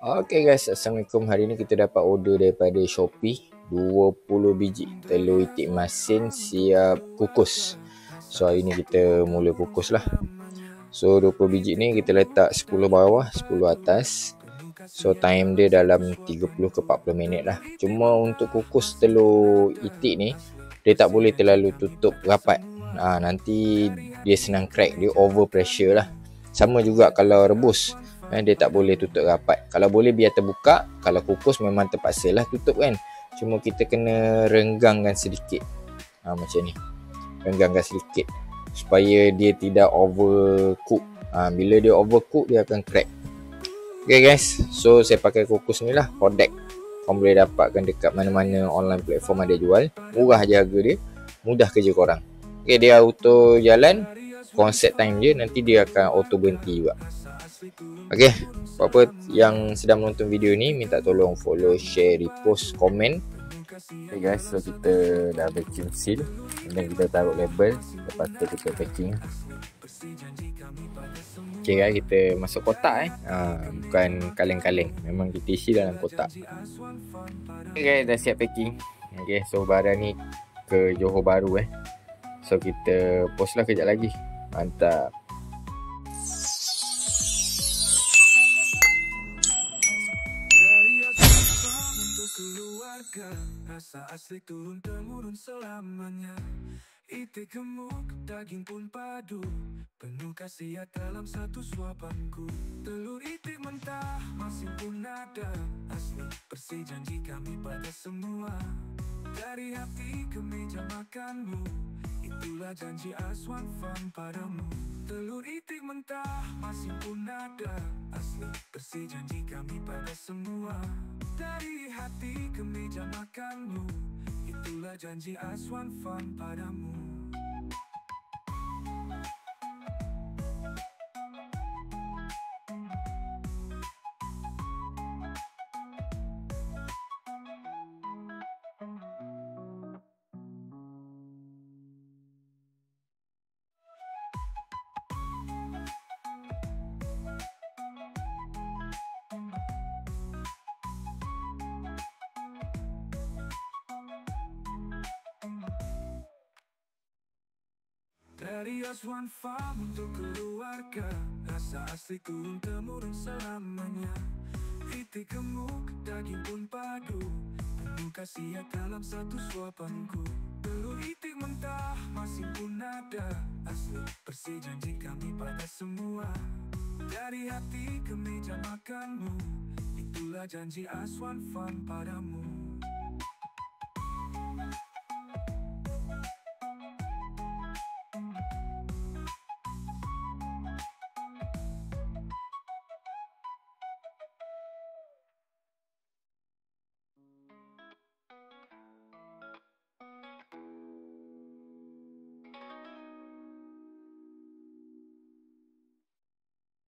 Okay guys, Assalamualaikum. Hari ni kita dapat order daripada Shopee 20 biji telur itik masin siap kukus. So hari ni kita mula kukus lah. So 20 biji ni kita letak 10 bawah, 10 atas. So time dia dalam 30 ke 40 minit lah. Cuma untuk kukus telur itik ni, dia tak boleh terlalu tutup rapat. Nanti dia senang crack, dia over pressure lah. Sama juga kalau rebus, dia tak boleh tutup rapat. Kalau boleh biar terbuka, kalau kukus memang terpaksa lah tutup kan. Cuma kita kena renggangkan sedikit, macam ni. Renggangkan sedikit supaya dia tidak overcook. Bila dia overcook, dia akan crack. Okay guys, so saya pakai kukus ni lah, Hodek. Korang boleh dapatkan dekat mana-mana online platform ada jual. Murah je harga dia, mudah kerja korang. Okay, dia auto jalan. Korang set time je, nanti dia akan auto berhenti juga. Okay, apa-apa yang sedang menonton video ni, minta tolong follow, share, repost, komen. Okay guys, so kita dah vacuum seal dan kita taruh label. Lepas tu kita packing. Okay guys, kita masuk kotak bukan kaleng-kaleng, memang kita isi dalam kotak. Okay guys, dah siap packing. Okay, so barang ni ke Johor Bahru So kita post lah kejap lagi. Mantap. Rasa asli turun temurun selamanya. Itik gemuk, daging pun padu, penuh khasiat dalam satu suapanku. Telur itik mentah, masih pun ada, asli bersih janji kami pada semua. Dari hati ke meja makanmu, itulah janji Aswan Farm padamu. Telur itik mentah, masih pun ada, asli bersih janji kami pada semua. Dari hati ke meja makanmu, itulah janji Aswan Farm padamu. Dari Aswan Farm untuk keluarga, rasa asli turun temurun selamanya. Itik gemuk, daging pun padu, penuh khasiat dalam satu suapanku. Telur itik mentah, masih pun ada, asli bersih janji kami pada semua. Dari hati ke meja makanmu, itulah janji Aswan Farm padamu.